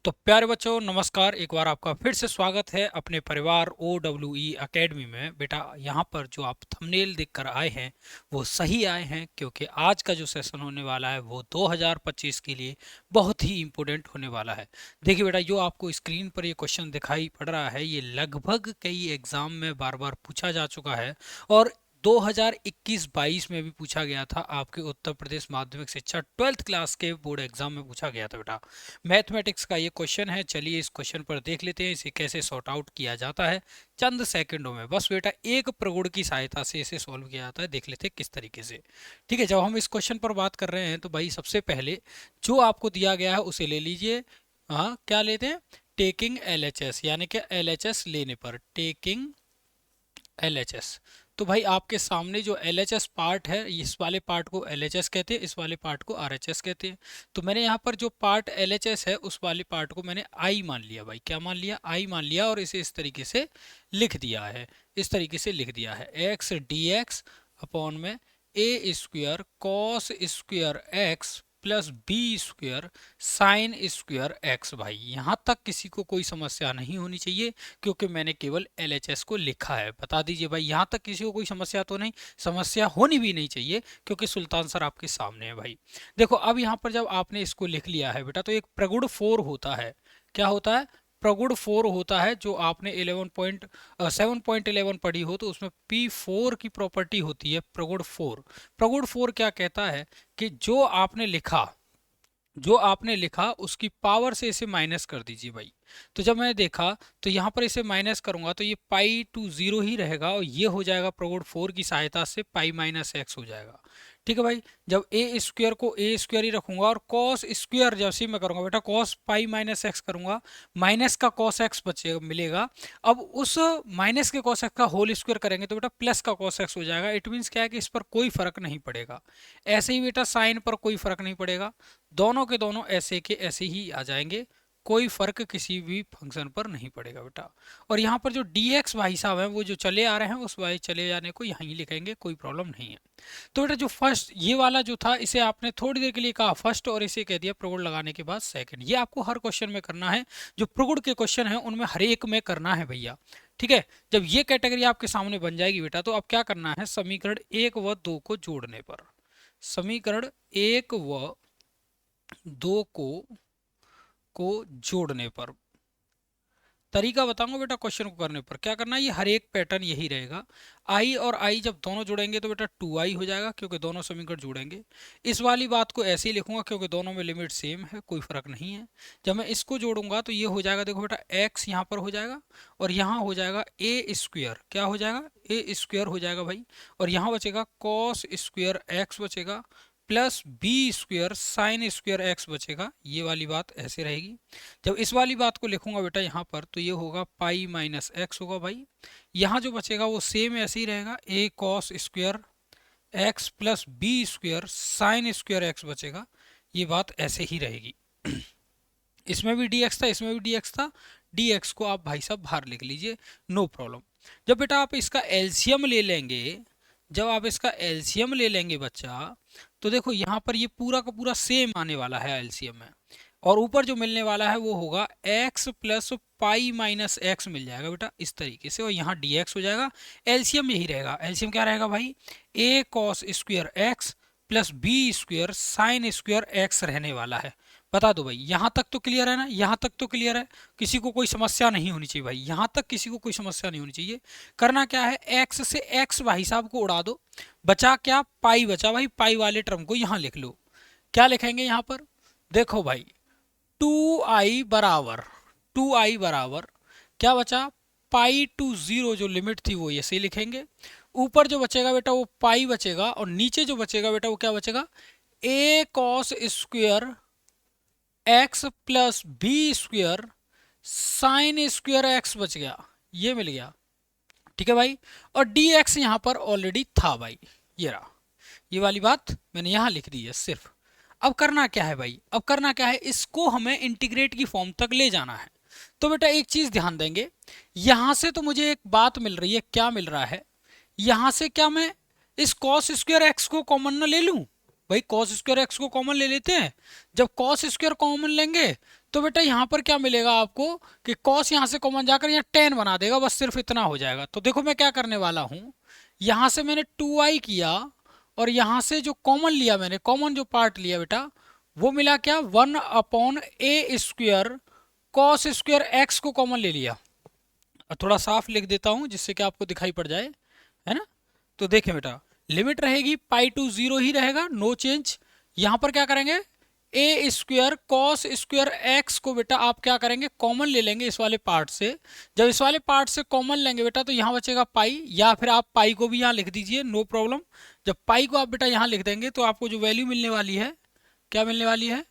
तो प्यारे बच्चों नमस्कार। एक बार आपका फिर से स्वागत है अपने परिवार OWE एकेडमी में। बेटा यहाँ पर जो आप थंबनेल देखकर आए हैं वो सही आए हैं, क्योंकि आज का जो सेशन होने वाला है वो 2025 के लिए बहुत ही इम्पोर्टेंट होने वाला है। देखिए बेटा, जो आपको स्क्रीन पर ये क्वेश्चन दिखाई पड़ रहा है ये लगभग कई एग्जाम में बार बार पूछा जा चुका है और 2021-22 में भी पूछा गया था। आपके उत्तर प्रदेश माध्यमिक शिक्षा 12th क्लास के बोर्ड एग्जाम में पूछा गया था बेटा। मैथमेटिक्स का ये क्वेश्चन है। चलिए इस क्वेश्चन पर देख लेते हैं इसे कैसे सॉर्ट आउट किया जाता है चंद सेकंडों में। बस बेटा एक प्रगुण की सहायता से इसे सॉल्व किया जाता है। देख लेते हैं किस तरीके से। ठीक है, जब हम इस क्वेश्चन पर बात कर रहे हैं तो भाई सबसे पहले जो आपको दिया गया है उसे ले लीजिए। हाँ, क्या लेते हैं? टेकिंग LHS, यानी कि LHS लेने पर टेकिंग LHS। तो भाई आपके सामने जो LHS पार्ट है, इस वाले पार्ट को LHS कहते हैं, इस वाले पार्ट को RHS कहते हैं। तो मैंने यहाँ पर जो पार्ट LHS है उस वाले पार्ट को मैंने I मान लिया। भाई क्या मान लिया? I मान लिया और इसे इस तरीके से लिख दिया है। इस तरीके से लिख दिया है x dx अपॉन में a square cos square x plus B square sine square x. भाई यहाँ तक किसी को कोई समस्या नहीं होनी चाहिए, क्योंकि मैंने केवल LHS को लिखा है। बता दीजिए भाई, यहाँ तक किसी को कोई समस्या तो नहीं? समस्या होनी भी नहीं चाहिए, क्योंकि सुल्तान सर आपके सामने है। भाई देखो, अब यहाँ पर जब आपने इसको लिख लिया है बेटा, तो एक प्रगुण 4 होता है। क्या होता है? प्रगुण 4 होता है। जो आपने 7.11 पढ़ी हो तो उसमें P4 की प्रॉपर्टी होती है प्रगुण 4। प्रगुण 4 क्या कहता है कि जो आपने लिखा उसकी पावर से इसे माइनस कर दीजिए। भाई तो जब मैंने देखा तो यहाँ पर इसे माइनस करूंगा तो ये पाई टू 0 ही रहेगा और ये हो जाएगा प्रगुण 4 की सहायता से पाई माइनस एक्स हो जाएगा। ठीक है भाई, जब ए स्क्वायर को ए स्क्वायर ही रखूंगा और कॉस स्क्वायर जैसे मैं करूंगा बेटा, कॉस पाई माइनस एक्स करूंगा, माइनस का कॉस एक्स बचेगा मिलेगा। अब उस माइनस के कॉस एक्स का होल स्क्वायर करेंगे तो बेटा प्लस का कॉस एक्स हो जाएगा। इट मीन्स क्या है कि इस पर कोई फर्क नहीं पड़ेगा। ऐसे ही बेटा साइन पर कोई फर्क नहीं पड़ेगा। दोनों के दोनों ऐसे के ऐसे ही आ जाएंगे, कोई फर्क किसी भी फंक्शन पर नहीं पड़ेगा बेटा। और यहाँ पर जो dx भाई साहब है वो जो चले आ रहे हैं उस भाई चले जाने को यहाँ ही लिखेंगे, कोई प्रॉब्लम नहीं है। तो बेटा जो फर्स्ट ये वाला जो था इसे आपने थोड़ी देर के लिए कहा फर्स्ट और इसे कह दिया प्रगुण लगाने के बाद सेकंड। ये आपको हर क्वेश्चन में करना है। जो प्रगुण के क्वेश्चन है उनमें हर एक में करना है भैया। ठीक है, जब ये कैटेगरी आपके सामने बन जाएगी बेटा तो अब क्या करना है? समीकरण 1 व 2 को जोड़ने पर, समीकरण 1 व 2 को जोड़ने पर तरीका बताऊंगा बेटा। क्वेश्चन को करने पर क्या करना है, ये हर एक पैटर्न यही रहेगा। आई और आई जब दोनों जुड़ेंगे तो बेटा 2i हो जाएगा, क्योंकि दोनों समीकरण जुड़ेंगे। इस वाली बात को ऐसे ही लिखूंगा क्योंकि दोनों में लिमिट सेम है, कोई फर्क नहीं है। जब मैं इसको जोड़ूंगा तो ये हो जाएगा, देखो बेटा x यहाँ पर हो जाएगा और यहाँ हो जाएगा ए स्क्वायर। क्या हो जाएगा? ए स्क्वायर हो जाएगा भाई। और यहाँ बचेगा कॉस स्क्वायर एक्स बचेगा plus B square sine square x बचेगा। ये वाली बात ऐसे रहेगी। जब इस वाली बात को लिखूंगा बेटा यहाँ पर तो ये होगा पाई माइनस एक्स होगा भाई। यहाँ जो बचेगा वो सेम ऐसे ही रहेगा, A cos square x plus B square sine square x बचेगा। ये बात ऐसे ही रहेगी। इसमें भी dx था, इसमें भी dx था। dx को आप भाई साहब बाहर लिख लीजिए, नो प्रॉब्लम। जब बेटा आप इसका एलसीएम ले लेंगे, जब आप इसका एलसीएम ले लेंगे बच्चा, तो देखो यहाँ पर ये पूरा का पूरा सेम आने वाला है एलसीएम में। और ऊपर जो मिलने वाला है वो होगा x plus pi minus X मिल जाएगा बेटा इस तरीके से। और यहाँ dx हो जाएगा। एलसीएम यही रहेगा। एलसीएम क्या रहेगा भाई? a cos square x plus B square sine square x रहने वाला है। बता दो भाई, यहाँ तक तो क्लियर है ना? यहाँ तक तो क्लियर है, किसी को कोई समस्या नहीं होनी चाहिए भाई। यहाँ तक किसी को कोई समस्या नहीं होनी चाहिए। करना क्या है, x से x भाई साहब को उड़ा दो, बचा क्या? पाई बचा भाई। पाई वाले टर्म को यहाँ लिख लो। क्या लिखेंगे यहाँ पर? देखो भाई 2i बराबर क्या बचा? पाई टू 0 जो लिमिट थी वो ऐसे लिखेंगे। ऊपर जो बचेगा बेटा वो पाई बचेगा और नीचे जो बचेगा बेटा वो क्या बचेगा? a cos square x plus B square sine square x बच गया, ये मिल गया। ठीक है भाई, और dx यहाँ पर ऑलरेडी था भाई। ये रहा, ये वाली बात मैंने यहाँ लिख दी है सिर्फ। अब करना क्या है भाई? अब करना क्या है, इसको हमें इंटीग्रेट की फॉर्म तक ले जाना है। तो बेटा एक चीज ध्यान देंगे, यहां से तो मुझे एक बात मिल रही है। क्या मिल रहा है? यहां से क्या मैं इस कॉस स्क्वायर एक्स को कॉमन न ले लूं? भाई कॉस स्क्वायर एक्स को कॉमन ले लेते हैं। जब कॉस स्क्वायर कॉमन लेंगे तो बेटा यहाँ पर क्या मिलेगा आपको कि कॉस यहाँ से कॉमन जाकर यहाँ टेन बना देगा, बस सिर्फ इतना हो जाएगा। तो देखो मैं क्या करने वाला हूँ, यहाँ से मैंने 2i किया और यहाँ से जो कॉमन लिया मैंने, कॉमन जो पार्ट लिया बेटा वो मिला क्या, 1/a² कॉस स्क्वायर एक्स को कॉमन ले लिया। और थोड़ा साफ लिख देता हूँ जिससे कि आपको दिखाई पड़ जाए, है ना। तो देखें बेटा लिमिट रहेगी पाई टू 0 ही रहेगा, नो चेंज। यहाँ पर क्या करेंगे, a² कॉस स्क्वायर एक्स को बेटा आप क्या करेंगे, कॉमन ले लेंगे इस वाले पार्ट से। जब इस वाले पार्ट से कॉमन लेंगे बेटा तो यहाँ बचेगा पाई, या फिर आप पाई को भी यहाँ लिख दीजिए, नो प्रॉब्लम। जब पाई को आप बेटा यहाँ लिख देंगे तो आपको जो वैल्यू मिलने वाली है, क्या मिलने वाली है,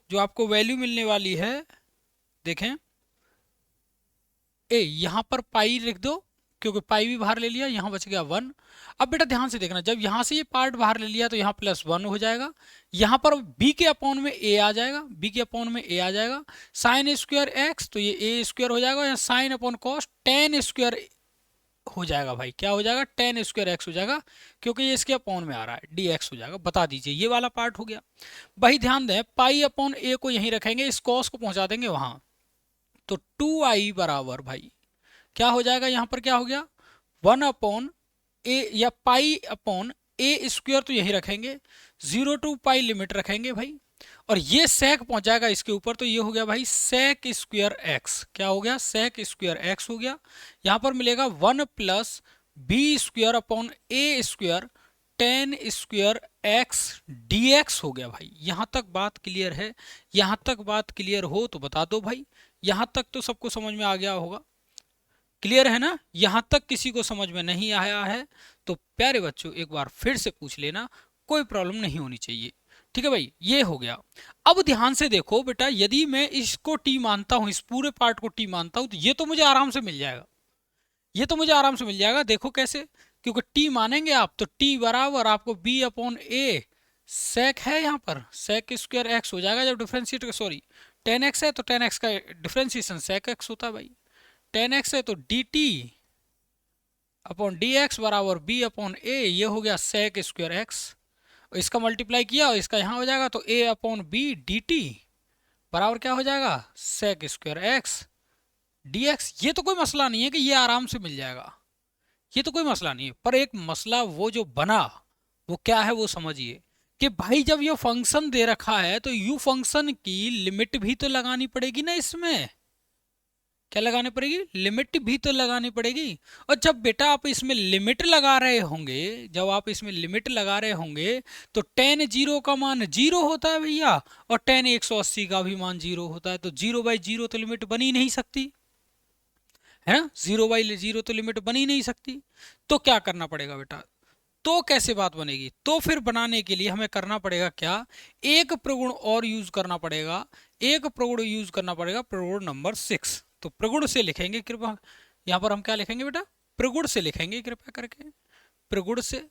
जो आपको वैल्यू मिलने वाली है, देखें यहाँ पर पाई लिख दो क्योंकि पाई भी बाहर ले लिया, यहाँ बच गया 1। अब बेटा ध्यान से देखना, जब यहाँ से ये पार्ट बाहर ले लिया तो यहाँ +1 हो जाएगा, यहाँ पर b के अपॉन में a आ जाएगा, b के अपॉन में a आ जाएगा, साइन स्क्वायर एक्स तो ये a² हो जाएगा, या sine upon cos tan square हो जाएगा भाई, क्या हो जाएगा, टेन स्क्वायर एक्स हो जाएगा, क्योंकि ये इसके अपॉन में आ रहा है, dx हो जाएगा। बता दीजिए, ये वाला पार्ट हो गया। भाई ध्यान दें, पाई अपॉन a को यहीं रखेंगे, इस कॉस को पहुंचा देंगे वहां, तो 2i बराबर भाई क्या हो जाएगा, यहाँ पर क्या हो गया, 1/a या पाई अपॉन a² तो यही रखेंगे, 0 to पाई लिमिट रखेंगे भाई, और ये सेक पहुंच जाएगा इसके ऊपर, तो ये हो गया भाई सेक स्क्वायर एक्स। क्या हो गया, सेक स्क्वायर एक्स हो गया। यहाँ पर मिलेगा 1 + b² upon a² ten square x dx हो गया भाई। यहाँ तक बात क्लियर है, यहाँ तक बात क्लियर हो तो बता दो भाई, यहाँ तक तो सबको समझ में आ गया होगा, क्लियर है ना। यहां तक किसी को समझ में नहीं आया है तो प्यारे बच्चों एक बार फिर से पूछ लेना, कोई प्रॉब्लम नहीं होनी चाहिए, ठीक है भाई। ये हो गया। अब ध्यान से देखो बेटा, यदि मैं इसको टी मानता हूं, इस पूरे पार्ट को टी मानता हूं, तो ये तो मुझे आराम से मिल जाएगा, ये तो मुझे आराम से मिल जाएगा। देखो कैसे, क्योंकि टी मानेंगे आप तो टी बराबर आपको b/a सेक है, यहाँ पर सेक स्क्वायर एक्स हो जाएगा। जब डिफ्रेंशिएट, सॉरी 10x है तो 10x का डिफ्रेंशिएशन सेक एक्स होता है भाई, 10x है तो dt अपॉन dx बराबर b/a, ये हो गया सेक स्क्वायर एक्स। इसका मल्टीप्लाई किया और इसका यहाँ हो जाएगा, तो a/b dt बराबर क्या हो जाएगा, सेक स्क्वायर एक्स dx। ये तो कोई मसला नहीं है कि ये आराम से मिल जाएगा, ये तो कोई मसला नहीं है। पर एक मसला वो जो बना वो क्या है, वो समझिए कि भाई जब ये फंक्शन दे रखा है तो यू फंक्शन की लिमिट भी तो लगानी पड़ेगी ना, इसमें क्या लगानी पड़ेगी, लिमिट भी तो लगानी पड़ेगी। और जब बेटा आप इसमें लिमिट लगा रहे होंगे, जब आप इसमें लिमिट लगा रहे होंगे तो tan 0 का मान 0 होता है भैया, और tan 180 का भी मान 0 होता है, तो 0/0 तो लिमिट बनी नहीं सकती है ना, 0/0 तो लिमिट बनी नहीं सकती। तो क्या करना पड़ेगा बेटा, तो कैसे बात बनेगी, तो फिर बनाने के लिए हमें करना पड़ेगा क्या, एक प्रगुण और यूज करना पड़ेगा, एक प्रगुण यूज करना पड़ेगा, प्रगुण नंबर 6। तो प्रगुण से लिखेंगे कृपया, यहाँ पर हम क्या लिखेंगे बेटा, प्रगुण से लिखेंगे कृपया करके, प्रगुण से।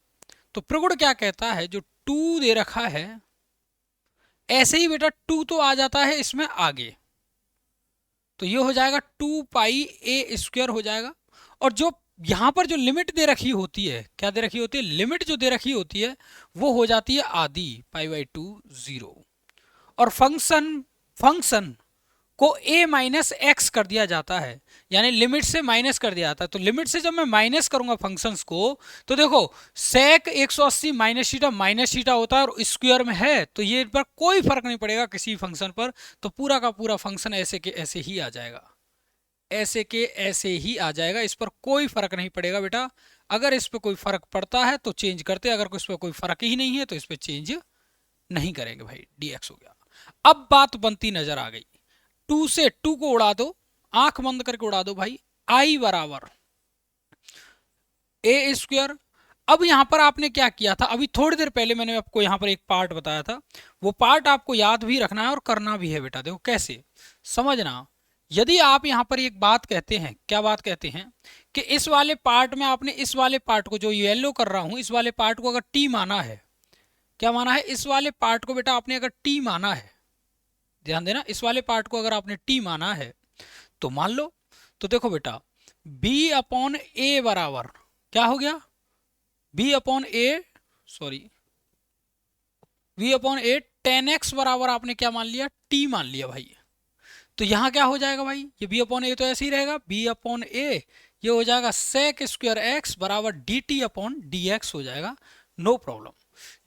तो प्रगुण क्या कहता है, जो 2 दे रखा है, ऐसे ही बेटा 2 तो आ जाता है इसमें आगे, तो ये हो जाएगा 2πa² हो जाएगा। और जो यहाँ पर जो लिमिट दे रखी होती है, क्या दे रखी होती है, लिमिट जो दे रखी होती है वो हो जाती है आधी π/2 0। और फंक्शन को a-x कर दिया जाता है, यानी लिमिट से माइनस कर दिया जाता है। तो लिमिट से जब मैं माइनस करूंगा फंक्शंस को, तो देखो सेक 180 माइनस थीटा होता है, और स्क्वायर में है तो ये पर कोई फर्क नहीं पड़ेगा किसी फंक्शन पर, तो पूरा का पूरा फंक्शन ऐसे के ऐसे ही आ जाएगा, ऐसे के ऐसे ही आ जाएगा, इस पर कोई फर्क नहीं पड़ेगा बेटा। अगर इस पर कोई फर्क पड़ता है तो चेंज करते, अगर इस पर कोई फर्क ही नहीं है तो इस पर चेंज नहीं करेंगे भाई, dx हो गया। अब बात बनती नजर आ गई, 2 से 2 को उड़ा दो, आंख बंद करके उड़ा दो भाई, i बराबर a²। अब यहां पर आपने क्या किया था, अभी थोड़ी देर पहले मैंने आपको यहां पर एक पार्ट बताया था, वो पार्ट आपको याद भी रखना है और करना भी है बेटा। देखो कैसे समझना, यदि आप यहां पर एक बात कहते हैं, क्या बात कहते हैं कि इस वाले पार्ट में आपने इस वाले पार्ट को, जो येलो कर रहा हूं, इस वाले पार्ट को अगर टी माना है, क्या माना है, इस वाले पार्ट को बेटा आपने अगर टी माना है, ध्यान देना, इस वाले पार्ट को अगर आपने टी माना है तो मान लो, तो देखो बेटा b/a बराबर क्या हो गया, b/a, सॉरी v अपॉन ए 10x बराबर आपने क्या मान लिया, t मान लिया भाई। तो यहाँ क्या हो जाएगा भाई, ये b अपॉन ए तो ऐसे ही रहेगा, b अपॉन ए ये हो जाएगा सेक स्क्वायर एक्स बराबर D T upon D x हो जाएगा, नो प्रॉब्लम।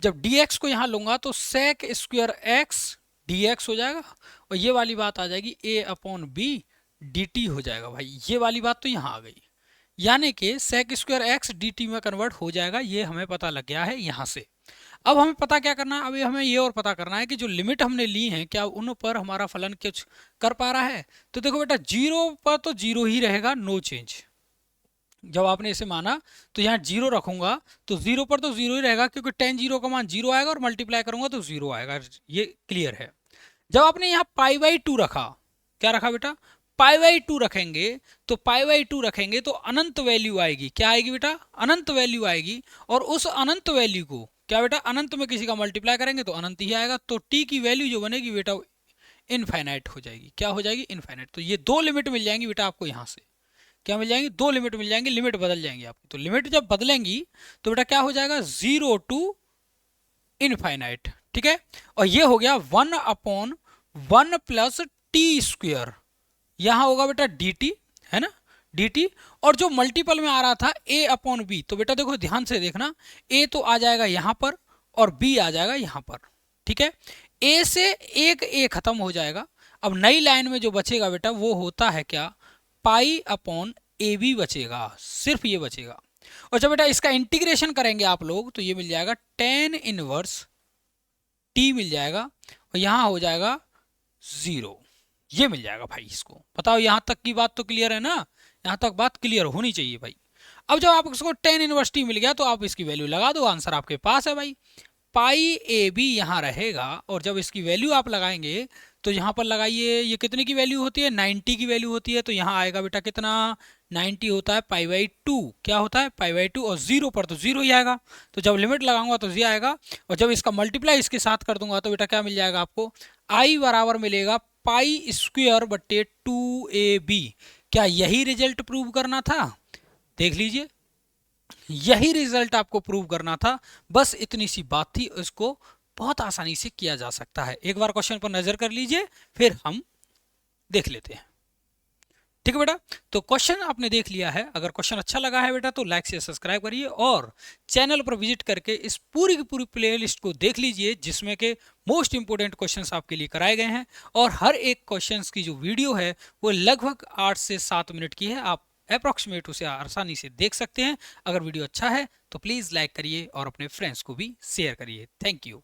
जब dx को यहाँ लूंगा तो सेक स्क्वायर एक्स dx हो जाएगा, और ये वाली बात आ जाएगी a अपॉन बी dt हो जाएगा भाई। ये वाली बात तो यहाँ आ गई, यानी कि सेक स्क्वायर एक्स dt में कन्वर्ट हो जाएगा, ये हमें पता लग गया है यहाँ से। अब हमें पता क्या करना है, अभी हमें ये और पता करना है कि जो लिमिट हमने ली है क्या उन पर हमारा फलन कुछ कर पा रहा है। तो देखो बेटा, जीरो पर तो जीरो ही रहेगा, नो चेंज। जब आपने इसे माना तो यहाँ जीरो रखूंगा तो जीरो पर तो जीरो ही रहेगा, क्योंकि टेन जीरो का मान जीरो आएगा और मल्टीप्लाई करूंगा तो जीरो आएगा, ये क्लियर है। जब आपने यहाँ पाई बाई टू रखा, क्या रखा बेटा, पाई बाई टू रखेंगे, तो पाई बाई टू रखेंगे तो अनंत वैल्यू आएगी, क्या आएगी बेटा, अनंत वैल्यू आएगी। और उस अनंत वैल्यू को क्या बेटा, अनंत में किसी का मल्टीप्लाई करेंगे तो अनंत ही आएगा, तो टी की वैल्यू जो बनेगी बेटा इनफाइनाइट हो जाएगी। क्या हो जाएगी, इनफाइनाइट। तो ये दो लिमिट मिल जाएंगी बेटा आपको, यहाँ से क्या मिल जाएंगी, दो लिमिट मिल जाएंगी, लिमिट बदल जाएंगी आपकी। तो लिमिट जब बदलेंगी तो बेटा क्या हो जाएगा, जीरो टू इनफाइनाइट, ठीक है। और ये हो गया one upon one plus T square, यहां होगा बेटा डी टी, है ना, डी टी। और जो मल्टीपल में आ रहा था ए अपॉन बी, तो बेटा देखो ध्यान से देखना, ए तो आ जाएगा यहां पर और बी आ जाएगा यहां पर, ठीक है। ए से एक ए खत्म हो जाएगा, अब नई लाइन में जो बचेगा बेटा वो होता है क्या, पाई अपॉन ए बी बचेगा, सिर्फ ये बचेगा। और जब बेटा इसका इंटीग्रेशन करेंगे आप लोग तो ये मिल जाएगा टेन इनवर्स टी मिल जाएगा, और यहां हो जाएगा जीरो, ये मिल जाएगा भाई। इसको बताओ, यहां तक की बात तो क्लियर है ना, यहां तक बात क्लियर होनी चाहिए भाई। अब जब आप इसको टेन इनवर्स टी मिल गया तो आप इसकी वैल्यू लगा दो, आंसर आपके पास है भाई। पाई ए बी यहाँ रहेगा, और जब इसकी वैल्यू आप लगाएंगे तो यहाँ पर लगाइए, ये कितने की वैल्यू होती है, 90 की वैल्यू होती है, तो यहाँ आएगा बेटा कितना, 90 होता है पाई बाई टू, क्या होता है पाई बाई टू, और जीरो पर तो जीरो ही आएगा, तो जब लिमिट लगाऊंगा तो ये आएगा। और जब इसका मल्टीप्लाई इसके साथ कर दूंगा तो बेटा क्या मिल जाएगा आपको, आई बराबर मिलेगा पाई स्क्वेयर बट्टे टू ए बी। क्या यही रिजल्ट प्रूव करना था, देख लीजिए, यही रिजल्ट आपको प्रूव करना था, बस इतनी सी बात थी, इसको बहुत आसानी से किया जा सकता है। एक बार क्वेश्चन पर नजर कर लीजिए, फिर हम देख लेते हैं, ठीक है बेटा। तो क्वेश्चन आपने देख लिया है, अगर क्वेश्चन अच्छा लगा है बेटा तो लाइक से सब्सक्राइब करिए, और चैनल पर विजिट करके इस पूरी की पूरी प्लेलिस्ट को देख लीजिए, जिसमें के मोस्ट इंपोर्टेंट क्वेश्चंस आपके लिए कराए गए हैं। और हर एक क्वेश्चंस की जो वीडियो है वो लगभग 8 से 7 मिनट की है, आप अप्रॉक्सीमेट उसे आसानी से देख सकते हैं। अगर वीडियो अच्छा है तो प्लीज़ लाइक करिए और अपने फ्रेंड्स को भी शेयर करिए। Thank you.